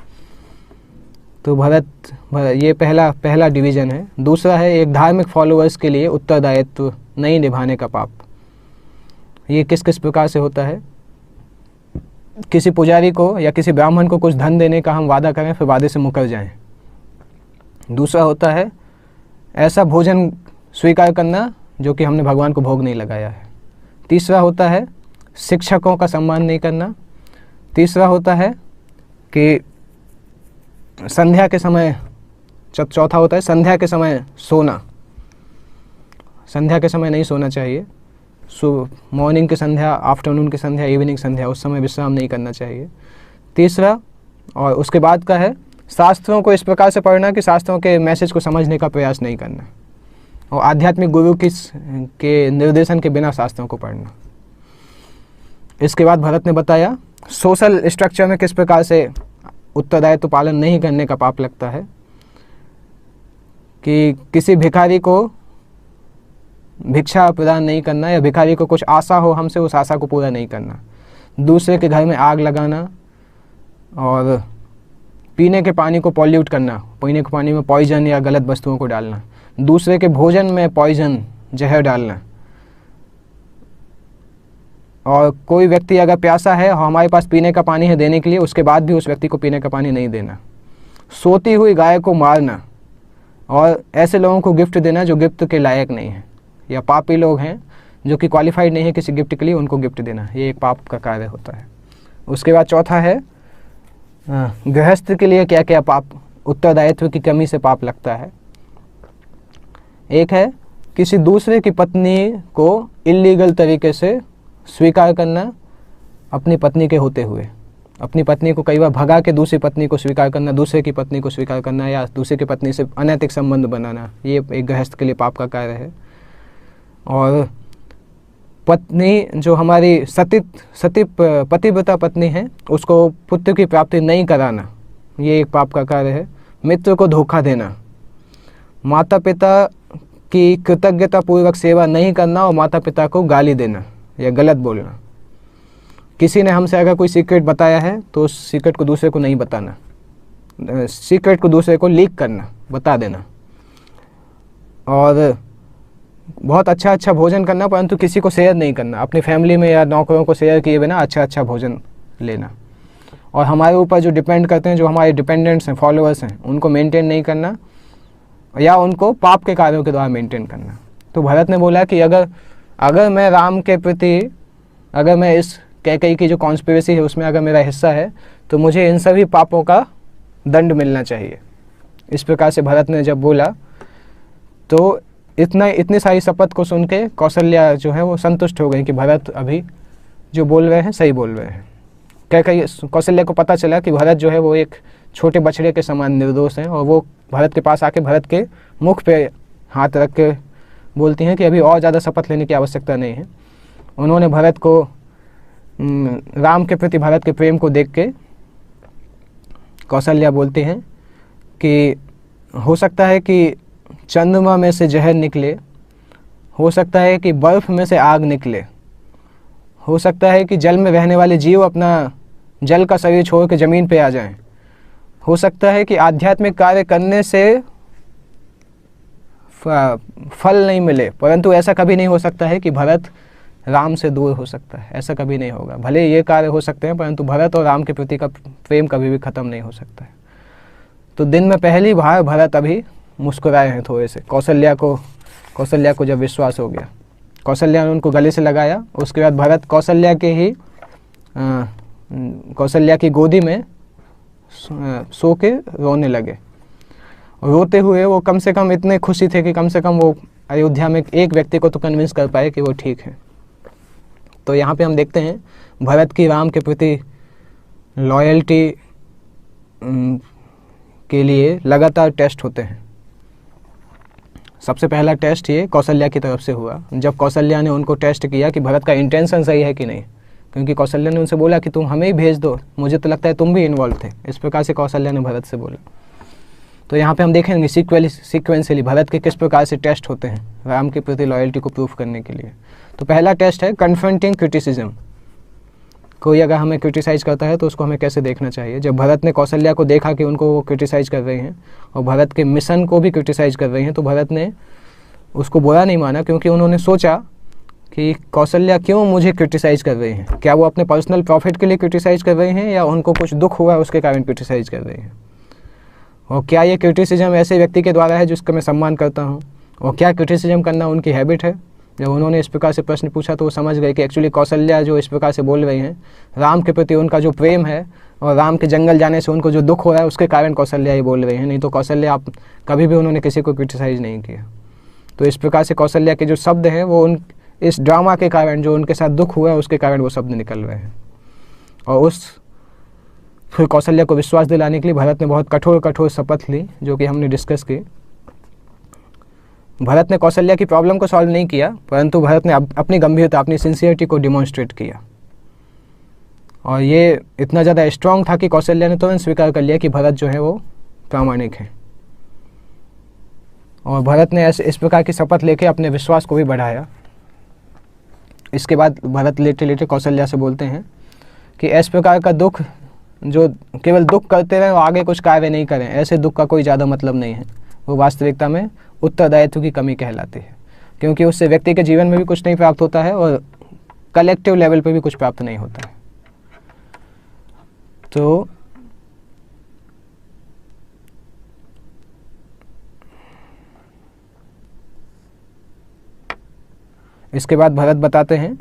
तो भरत ये पहला डिवीज़न है। दूसरा है एक धार्मिक फॉलोअर्स के लिए उत्तरदायित्व नहीं निभाने का पाप। ये किस किस प्रकार से होता है? किसी पुजारी को या किसी ब्राह्मण को कुछ धन देने का हम वादा करें फिर वादे से मुकर जाएं। दूसरा होता है ऐसा भोजन स्वीकार करना जो कि हमने भगवान को भोग नहीं लगाया है। तीसरा होता है शिक्षकों का सम्मान नहीं करना। तीसरा होता है कि संध्या के समय, चौथा होता है संध्या के समय सोना। संध्या के समय नहीं सोना चाहिए। मॉर्निंग की संध्या, आफ्टरनून की संध्या, इवनिंग संध्या, उस समय विश्राम नहीं करना चाहिए। तीसरा, और उसके बाद का है शास्त्रों को इस प्रकार से पढ़ना कि शास्त्रों के मैसेज को समझने का प्रयास नहीं करना और आध्यात्मिक गुरु के निर्देशन के बिना शास्त्रों को पढ़ना। इसके बाद भरत ने बताया सोशल स्ट्रक्चर में किस प्रकार से उत्तरदायित्व पालन नहीं करने का पाप लगता है, कि किसी भिखारी को भिक्षा प्रदान नहीं करना या भिखारी को कुछ आशा हो हमसे, उस आशा को पूरा नहीं करना। दूसरे के घर में आग लगाना और पीने के पानी को पॉल्यूट करना, पीने के पानी में पॉइजन या गलत वस्तुओं को डालना, दूसरे के भोजन में पॉइजन, जहर डालना। और कोई व्यक्ति अगर प्यासा है और हमारे पास पीने का पानी है देने के लिए, उसके बाद भी उस व्यक्ति को पीने का पानी नहीं देना। सोती हुई गाय को मारना और ऐसे लोगों को गिफ्ट देना जो गिफ्ट के लायक नहीं है या पापी लोग हैं जो कि क्वालिफाइड नहीं है किसी गिफ्ट के लिए, उनको गिफ्ट देना, ये एक पाप का कार्य होता है। उसके बाद चौथा है गृहस्थ के लिए क्या क्या पाप, उत्तरदायित्व की कमी से पाप लगता है। एक है किसी दूसरे की पत्नी को इल्लीगल तरीके से स्वीकार करना अपनी पत्नी के होते हुए, अपनी पत्नी को कई बार भगा के दूसरी पत्नी को स्वीकार करना, दूसरे की पत्नी को स्वीकार करना या दूसरे की पत्नी से अनैतिक संबंध बनाना, ये एक गृहस्थ के लिए पाप का कार्य है। और पत्नी जो हमारी पतिव्रता पत्नी है उसको पुत्र की प्राप्ति नहीं कराना, ये एक पाप का कार्य है। मित्र को धोखा देना, माता पिता की कृतज्ञता पूर्वक सेवा नहीं करना और माता पिता को गाली देना या गलत बोलना। किसी ने हमसे अगर कोई सीक्रेट बताया है तो उस सीक्रेट को दूसरे को नहीं बताना, सीक्रेट को दूसरे को लीक करना, बता देना। और बहुत अच्छा भोजन करना परंतु किसी को शेयर नहीं करना, अपनी फैमिली में या नौकरों को शेयर किए बिना अच्छा भोजन लेना। और हमारे ऊपर जो डिपेंड करते हैं, जो हमारे डिपेंडेंट्स हैं, फॉलोअर्स हैं, उनको मेंटेन नहीं करना या उनको पाप के कार्यों के द्वारा मेंटेन करना। तो भरत ने बोला कि अगर मैं राम के प्रति, अगर मैं इस कैकेयी की जो कॉन्स्पिरेसी है उसमें अगर मेरा हिस्सा है तो मुझे इन सभी पापों का दंड मिलना चाहिए। इस प्रकार से भरत ने जब बोला तो इतनी सारी शपथ को सुन के कौशल्या जो है वो संतुष्ट हो गई कि भरत अभी जो बोल रहे हैं सही बोल रहे हैं। कैकेयी, कौशल्या को पता चला कि भरत जो है वो एक छोटे बछड़े के समान निर्दोष हैं, और वो भरत के पास आके भरत के मुख पे हाथ रख के बोलती हैं कि अभी और ज़्यादा शपथ लेने की आवश्यकता नहीं है। उन्होंने भरत को राम के प्रति भरत के प्रेम को देख के कौशल्या बोलती हैं कि हो सकता है कि चंद्रमा में से जहर निकले, हो सकता है कि बर्फ़ में से आग निकले, हो सकता है कि जल में रहने वाले जीव अपना जल का शरीर छोड़ के ज़मीन पे आ जाएं, हो सकता है कि आध्यात्मिक कार्य करने से फल नहीं मिले, परंतु ऐसा कभी नहीं हो सकता है कि भरत राम से दूर हो सकता है। ऐसा कभी नहीं होगा। भले ये कार्य हो सकते हैं, परंतु भरत और राम के प्रति का प्रेम कभी भी ख़त्म नहीं हो सकता है। तो दिन में पहली बार भरत अभी मुस्कुराए हैं थोड़े से। कौशल्या को जब विश्वास हो गया, कौशल्या ने उनको गले से लगाया। उसके बाद भरत कौशल्या की गोदी में सो के रोने लगे। रोते हुए वो कम से कम इतने खुशी थे कि कम से कम वो अयोध्या में एक व्यक्ति को तो कन्विंस कर पाए कि वो ठीक है। तो यहाँ पे हम देखते हैं भरत की राम के प्रति लॉयल्टी के लिए लगातार टेस्ट होते हैं। सबसे पहला टेस्ट ये कौशल्या की तरफ से हुआ, जब कौशल्या ने उनको टेस्ट किया कि भरत का इंटेंशन सही है कि नहीं, क्योंकि कौशल्या ने उनसे बोला कि तुम हमें ही भेज दो, मुझे तो लगता है तुम भी इन्वॉल्व थे। इस प्रकार से कौशल्या ने भरत से बोला। तो यहाँ पे हम देखेंगे सीक्वेंशियली भरत के किस प्रकार से टेस्ट होते हैं राम के प्रति लॉयल्टी को प्रूफ करने के लिए। तो पहला टेस्ट है कन्फ्रंटिंग क्रिटिसिज्म। कोई अगर हमें क्रिटिसाइज़ करता है तो उसको हमें कैसे देखना चाहिए। जब भरत ने कौशल्या को देखा कि उनको वो क्रिटिसाइज़ कर रहे हैं और भरत के मिशन को भी क्रिटिसाइज़ कर रहे हैं, तो भरत ने उसको बुरा नहीं माना, क्योंकि उन्होंने सोचा कि कौशल्या क्यों मुझे क्रिटिसाइज़ कर रहे हैं। क्या वो अपने पर्सनल प्रॉफिट के लिए क्रिटिसाइज़ कर रहे हैं, या उनको कुछ दुख हुआ उसके कारण क्रिटिसाइज़ कर रहे हैं। और क्या ये क्रिटिसिज्म ऐसे व्यक्ति के द्वारा है जिसका मैं सम्मान करता हूँ, और क्या क्रिटिसिज्म करना उनकी हैबिट है। जब उन्होंने इस प्रकार से प्रश्न पूछा तो वो समझ गए कि एक्चुअली कौशल्या जो इस प्रकार से बोल रही हैं, राम के प्रति उनका जो प्रेम है और राम के जंगल जाने से उनको जो दुख हो रहा है उसके कारण कौशल्या ये बोल रही हैं। नहीं तो कौशल्या आप कभी भी उन्होंने किसी को क्रिटिसाइज़ नहीं किया। तो इस प्रकार से कौशल्या के जो शब्द हैं वो इस ड्रामा के कारण, जो उनके साथ दुख हुआ है उसके कारण वो शब्द निकल रहे हैं। और फिर कौशल्या को विश्वास दिलाने के लिए भरत ने बहुत कठोर शपथ ली, जो कि हमने डिस्कस की। भरत ने कौशल्या की प्रॉब्लम को सॉल्व नहीं किया, परंतु भरत ने अपनी गंभीरता, अपनी सिंसियरिटी को डिमॉन्स्ट्रेट किया। और ये इतना ज़्यादा स्ट्रॉन्ग था कि कौशल्या ने तुरंत स्वीकार कर लिया कि भरत जो है वो प्रामाणिक है। और भरत ने इस प्रकार की शपथ लेके अपने विश्वास को भी बढ़ाया। इसके बाद भरत लेटे लेटे कौशल्या से बोलते हैं कि इस प्रकार का दुख, जो केवल दुख करते रहें और आगे कुछ कार्य नहीं करें, ऐसे दुख का कोई ज़्यादा मतलब नहीं है। वो वास्तविकता में उत्तरदायित्व की कमी कहलाती है, क्योंकि उससे व्यक्ति के जीवन में भी कुछ नहीं प्राप्त होता है और कलेक्टिव लेवल पे भी कुछ प्राप्त नहीं होता है। तो इसके बाद भरत बताते हैं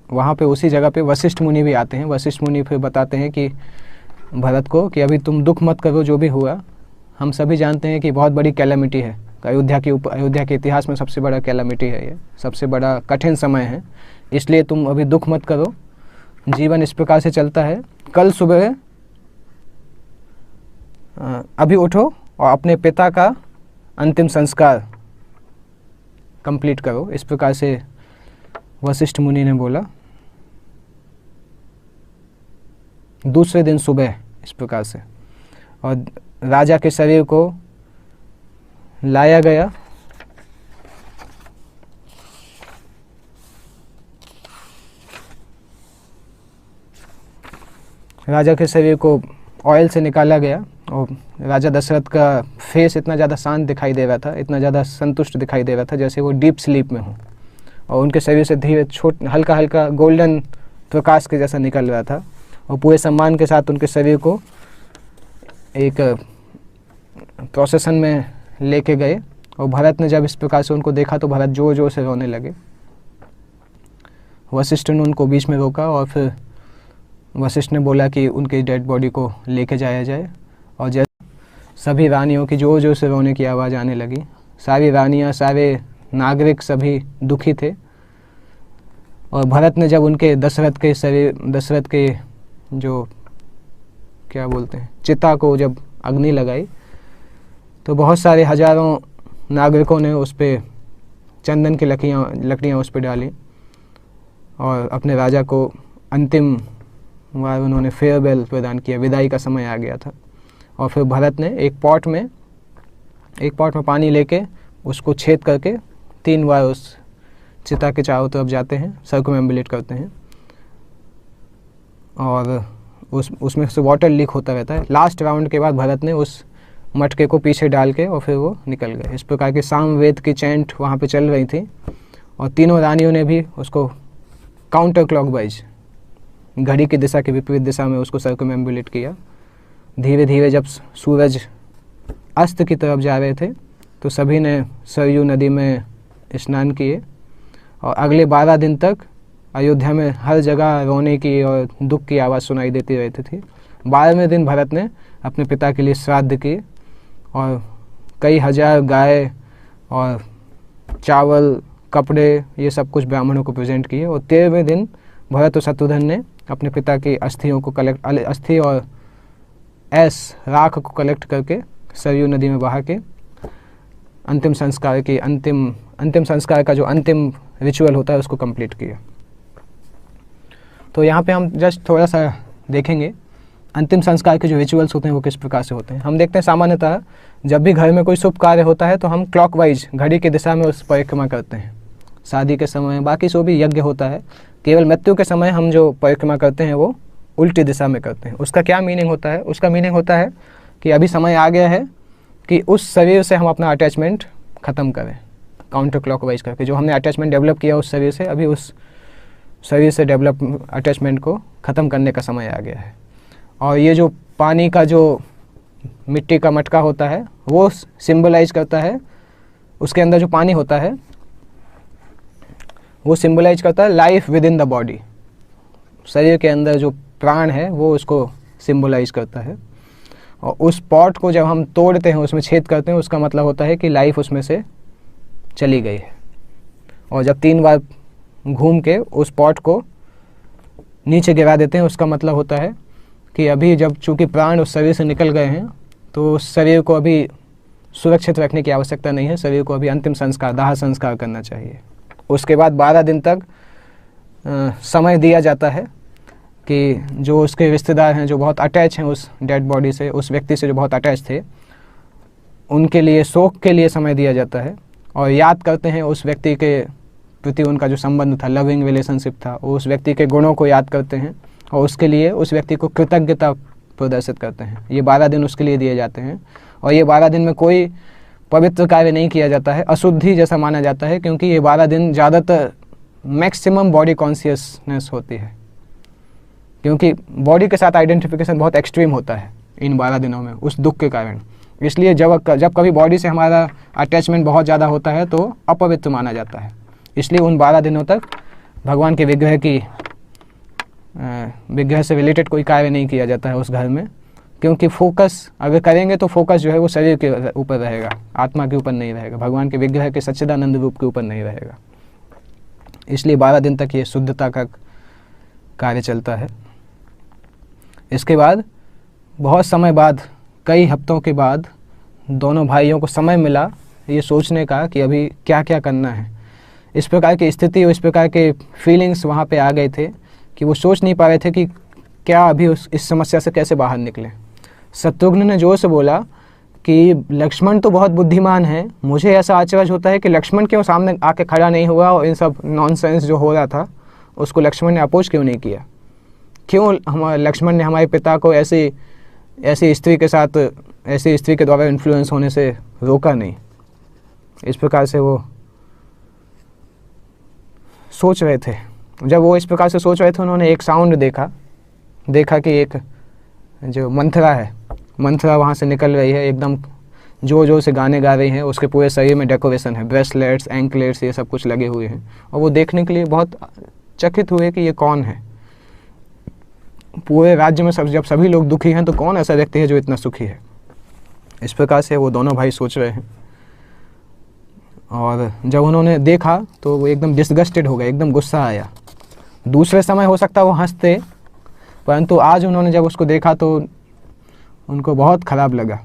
वहाँ पे उसी जगह पे वशिष्ठ मुनि भी आते हैं। वशिष्ठ मुनि फिर बताते हैं कि भरत को कि अभी तुम दुख मत करो, जो भी हुआ हम सभी जानते हैं कि बहुत बड़ी कैलेमिटी है। अयोध्या के इतिहास में सबसे बड़ा कैलेमिटी है, ये सबसे बड़ा कठिन समय है, इसलिए तुम अभी दुख मत करो। जीवन इस प्रकार से चलता है। कल सुबह अभी उठो और अपने पिता का अंतिम संस्कार कंप्लीट करो। इस प्रकार से वशिष्ठ मुनि ने बोला। दूसरे दिन सुबह इस प्रकार से, और राजा के शरीर को लाया गया। राजा के शरीर को ऑयल से निकाला गया और राजा दशरथ का फेस इतना ज़्यादा शांत दिखाई दे रहा था, इतना ज़्यादा संतुष्ट दिखाई दे रहा था जैसे वो डीप स्लीप में हो, और उनके शरीर से धीरे हल्का हल्का गोल्डन प्रकाश के जैसा निकल रहा था। और पूरे सम्मान के साथ उनके शरीर को एक प्रोसेसन में लेके गए। और भरत ने जब इस प्रकार से उनको देखा तो भरत जोर जोर से रोने लगे। वशिष्ठ ने उनको बीच में रोका और फिर वशिष्ठ ने बोला कि उनकी डेड बॉडी को लेके जाया जाए। और जैसे सभी रानियों की जोर जोर से रोने की आवाज़ आने लगी। सारी रानियाँ, सारे नागरिक सभी दुखी थे। और भरत ने जब उनके दशरथ के जो क्या बोलते हैं चिता को जब अग्नि लगाई तो बहुत सारे हजारों नागरिकों ने उस पर चंदन की लकड़ियाँ उस पर डाली और अपने राजा को अंतिम बार उन्होंने फेयरवेल प्रदान किया, विदाई का समय आ गया था। और फिर भरत ने एक पॉट में पानी लेके उसको छेद करके 3 बार उस चिता के चारों तरफ जाते हैं, सर्कमएम्बुलेट करते हैं और उसमें से वाटर लीक होता रहता है। लास्ट राउंड के बाद भरत ने उस मटके को पीछे डाल के और फिर वो निकल गए। इस प्रकार की सामवेद की चैंट वहाँ पे चल रही थी और तीनों रानियों ने भी उसको काउंटर क्लॉकवाइज, घड़ी की दिशा के विपरीत दिशा में उसको सर्कमएम्बुलेट किया। धीरे धीरे जब सूरज अस्त की तरफ जा रहे थे तो सभी ने सरयू नदी में स्नान किए और अगले 12 दिन तक अयोध्या में हर जगह रोने की और दुख की आवाज़ सुनाई देती रहती थी। 12वें दिन भरत ने अपने पिता के लिए श्राद्ध किए और कई हजार गाय और चावल, कपड़े, ये सब कुछ ब्राह्मणों को प्रेजेंट किए। और 13वें दिन भरत और शत्रुघ्न ने अपने पिता की अस्थियों को अस्थि और राख को कलेक्ट करके सरयू नदी में बहा के अंतिम संस्कार का जो अंतिम रिचुअल होता है उसको कंप्लीट किया। तो यहाँ पे हम जस्ट थोड़ा सा देखेंगे अंतिम संस्कार के जो रिचुअल्स होते हैं वो किस प्रकार से होते हैं। हम देखते हैं सामान्यतः जब भी घर में कोई शुभ कार्य होता है तो हम क्लॉकवाइज घड़ी की दिशा में उस परिक्रमा करते हैं। शादी के समय, बाकी सो भी यज्ञ होता है, केवल मृत्यु के समय हम जो परिक्रमा करते हैं वो उल्टी दिशा में करते हैं। उसका क्या मीनिंग होता है? उसका मीनिंग होता है कि अभी समय आ गया है कि उस शरीर से हम अपना अटैचमेंट ख़त्म करें, काउंटर क्लॉकवाइज करके। जो हमने अटैचमेंट डेवलप किया उस शरीर से, अभी उस शरीर से डेवलप अटैचमेंट को ख़त्म करने का समय आ गया है। और ये जो पानी का जो मिट्टी का मटका होता है वो सिंबलाइज करता है, उसके अंदर जो पानी होता है वो सिंबलाइज करता है life with in the body. शरीर के अंदर जो प्राण है वो उसको सिंबलाइज करता है। और उस पॉट को जब हम तोड़ते हैं, उसमें छेद करते हैं, उसका मतलब होता है कि लाइफ उसमें से चली गई है। और जब 3 बार घूम के उस पॉट को नीचे गिरा देते हैं, उसका मतलब होता है कि अभी जब चूँकि प्राण उस शरीर से निकल गए हैं तो उस शरीर को अभी सुरक्षित रखने की आवश्यकता नहीं है, शरीर को अभी अंतिम संस्कार, दाह संस्कार करना चाहिए। उसके बाद 12 दिन तक समय दिया जाता है कि जो उसके रिश्तेदार हैं, जो बहुत अटैच हैं उस डेड बॉडी से, उस व्यक्ति से जो बहुत अटैच थे, उनके लिए शोक के लिए समय दिया जाता है और याद करते हैं उस व्यक्ति के प्रति उनका जो संबंध था, लविंग रिलेशनशिप था, उस व्यक्ति के गुणों को याद करते हैं और उसके लिए उस व्यक्ति को कृतज्ञता प्रदर्शित करते हैं। ये 12 दिन उसके लिए दिए जाते हैं और ये 12 दिन में कोई पवित्र कार्य नहीं किया जाता है, अशुद्धि जैसा माना जाता है, क्योंकि ये 12 दिन ज़्यादातर मैक्सिमम बॉडी कॉन्शियसनेस होती है, क्योंकि बॉडी के साथ आइडेंटिफिकेशन बहुत एक्सट्रीम होता है इन 12 दिनों में उस दुख के कारण। इसलिए जब कभी बॉडी से हमारा अटैचमेंट बहुत ज़्यादा होता है तो अपवित्र माना जाता है। इसलिए उन 12 दिनों तक भगवान के विग्रह से रिलेटेड कोई कार्य नहीं किया जाता है उस घर में, क्योंकि फोकस अगर करेंगे तो फोकस जो है वो शरीर के ऊपर रहेगा, आत्मा के ऊपर नहीं रहेगा, भगवान के विग्रह के सच्चिदानंद रूप के ऊपर नहीं रहेगा। इसलिए 12 दिन तक ये शुद्धता का कार्य चलता है। इसके बाद बहुत समय बाद, कई हफ्तों के बाद, दोनों भाइयों को समय मिला ये सोचने का कि अभी क्या क्या करना है। इस प्रकार की स्थिति और इस प्रकार के फीलिंग्स वहाँ पे आ गए थे कि वो सोच नहीं पा रहे थे कि क्या अभी इस समस्या से कैसे बाहर निकलें। शत्रुघ्न ने जोर से बोला कि लक्ष्मण तो बहुत बुद्धिमान है, मुझे ऐसा आश्चर्य होता है कि लक्ष्मण क्यों सामने आके खड़ा नहीं हुआ और इन सब नॉनसेंस जो हो रहा था उसको लक्ष्मण ने अपोज क्यों नहीं किया। क्यों हमारे लक्ष्मण ने हमारे पिता को ऐसी स्त्री के द्वारा इन्फ्लुएंस होने से रोका नहीं। इस प्रकार से वो सोच रहे थे। जब वो इस प्रकार से सोच रहे थे, उन्होंने एक साउंड देखा कि एक जो मंथरा वहाँ से निकल रही है, एकदम जोर से गाने गा रही हैं, उसके पूरे शरीर में डेकोरेशन है, ब्रेसलेट्स, एंकलेट्स, ये सब कुछ लगे हुए हैं। और वो देखने के लिए बहुत चकित हुए कि ये कौन है। पूरे राज्य में जब सभी लोग दुखी हैं तो कौन ऐसा व्यक्ति है जो इतना सुखी है। इस प्रकार से वो दोनों भाई सोच रहे हैं। और जब उन्होंने देखा तो वो एकदम डिसगस्टेड हो गए, एकदम गुस्सा आया दूसरे समय हो सकता है वो हंसते, परंतु आज उन्होंने जब उसको देखा तो उनको बहुत ख़राब लगा।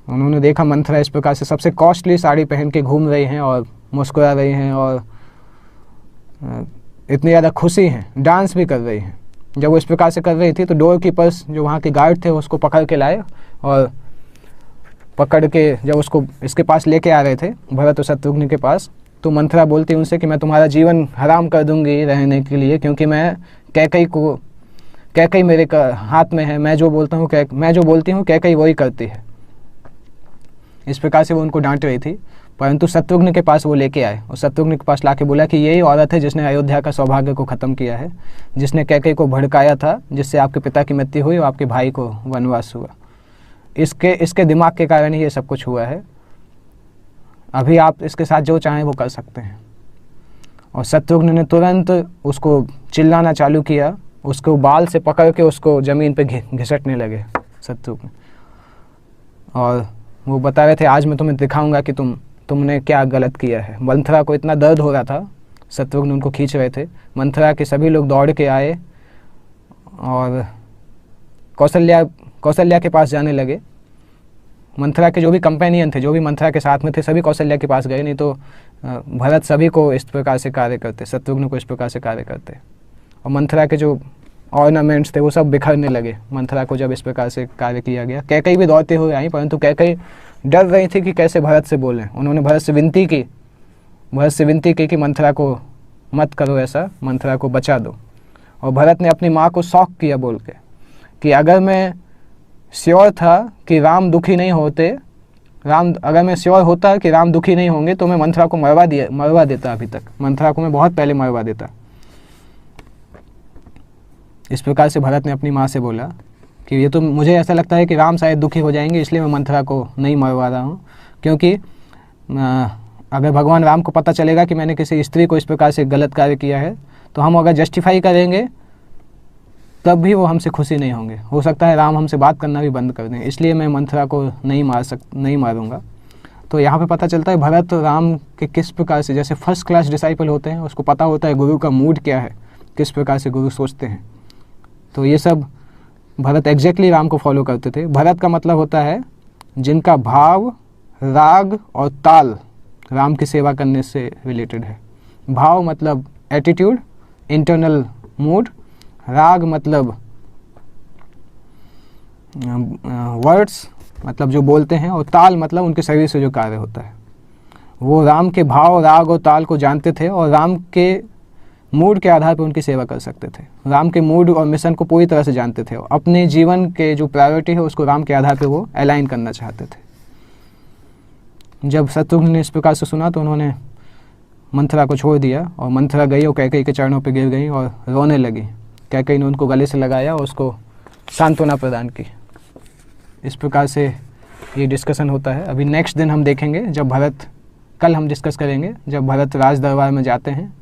उन्होंने देखा मंथरा इस प्रकार से सबसे कॉस्टली साड़ी पहन के घूम रही हैं और मुस्कुरा रही हैं और इतनी ज़्यादा खुशी हैं, डांस भी कर रही हैं। जब वो इस प्रकार से कर रही थी तो डोर कीपर्स जो वहाँ के गार्ड थे उसको पकड़ के लाए, और पकड़ के जब उसको इसके पास लेके आ रहे थे, भरत और शत्रुघ्न के पास, तो मंथरा बोलती उनसे कि मैं तुम्हारा जीवन हराम कर दूंगी रहने के लिए, क्योंकि मैं कैकई मेरे हाथ में है, मैं जो बोलती हूँ कैकई वही करती है। इस प्रकार से वो उनको डांट रही थी। परंतु शत्रुघ्न के पास वो लेके आए और शत्रुघ्न के पास लाके बोला कि यही औरत है जिसने अयोध्या का सौभाग्य को ख़त्म किया है, जिसने कैकई को भड़काया था, जिससे आपके पिता की मृत्यु हुई और आपके भाई को वनवास हुआ। इसके दिमाग के कारण ही ये सब कुछ हुआ है। अभी आप इसके साथ जो चाहें वो कर सकते हैं। और शत्रुघ्न ने तुरंत उसको चिल्लाना चालू किया, उसको बाल से पकड़ के उसको ज़मीन पे घिसटने लगे शत्रुघ्न। और वो बता रहे थे आज मैं तुम्हें दिखाऊंगा कि तुमने क्या गलत किया है। मंथरा को इतना दर्द हो रहा था, शत्रुघ्न उनको खींच रहे थे। मंथरा के सभी लोग दौड़ के आए और कौशल्या के पास जाने लगे। मंथरा के जो भी कंपेनियन थे, जो भी मंथरा के साथ में थे, सभी कौशल्या के पास गए, नहीं तो भरत सभी को इस प्रकार से कार्य करते, शत्रुघ्न को इस प्रकार से कार्य करते। और मंथरा के जो ऑर्नामेंट्स थे वो सब बिखरने लगे मंथरा को जब इस प्रकार से कार्य किया गया। कैकई भी दौड़ते हुए आई, परंतु कैकई डर रही थी कि कैसे भरत से बोलें। उन्होंने भरत से विनती की कि मंथरा को मत करो ऐसा, मंथरा को बचा दो। और भरत ने अपनी माँ को शौक किया बोल के कि अगर मैं श्योर था कि राम दुखी नहीं होते, अगर मैं श्योर होता कि राम दुखी नहीं होंगे तो मैं मंथरा को मरवा देता। अभी तक मंथरा को मैं बहुत पहले मरवा देता। इस प्रकार से भरत ने अपनी माँ से बोला कि ये तो मुझे ऐसा लगता है कि राम शायद दुखी हो जाएंगे, इसलिए मैं मंथरा को नहीं मरवा रहा हूँ। क्योंकि अगर भगवान राम को पता चलेगा कि मैंने किसी स्त्री को इस प्रकार से गलत कार्य किया है, तो हम अगर जस्टिफाई करेंगे तब भी वो हमसे खुशी नहीं होंगे। हो सकता है राम हमसे बात करना भी बंद कर दें, इसलिए मैं मंथरा को नहीं मारूंगा। तो यहाँ पे पता चलता है भरत राम के किस प्रकार से, जैसे फर्स्ट क्लास डिसाइपल होते हैं, उसको पता होता है गुरु का मूड क्या है, किस प्रकार से गुरु सोचते हैं। तो ये सब भरत एग्जैक्टली राम को फॉलो करते थे। भरत का मतलब होता है जिनका भाव, राग और ताल राम की सेवा करने से रिलेटेड है। भाव मतलब एटीट्यूड, इंटरनल मूड, राग मतलब वर्ड्स मतलब जो बोलते हैं, और ताल मतलब उनके शरीर से जो कार्य होता है। वो राम के भाव, राग और ताल को जानते थे और राम के मूड के आधार पर उनकी सेवा कर सकते थे। राम के मूड और मिशन को पूरी तरह से जानते थे। अपने जीवन के जो प्रायोरिटी है उसको राम के आधार पर वो अलाइन करना चाहते थे। जब शत्रुघ्न ने इस प्रकार से सुना तो उन्होंने मंथरा को छोड़ दिया और मंथरा गई और कैकई के चरणों पर गिर गई और रोने लगी। कैकई ने उनको गले से लगाया और उसको सांत्वना प्रदान की। इस प्रकार से ये डिस्कशन होता है। अभी नेक्स्ट दिन हम देखेंगे कल हम डिस्कस करेंगे जब भरत राज दरबार में जाते हैं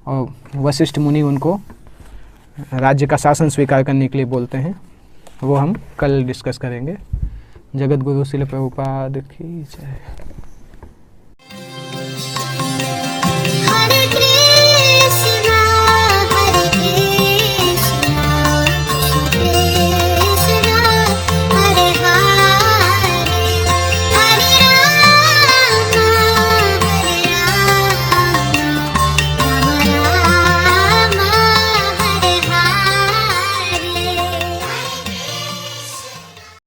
और वशिष्ठ मुनि उनको राज्य का शासन स्वीकार करने के लिए बोलते हैं। वो हम कल डिस्कस करेंगे। जगत गुरु श्रील प्रभुपाद की जय।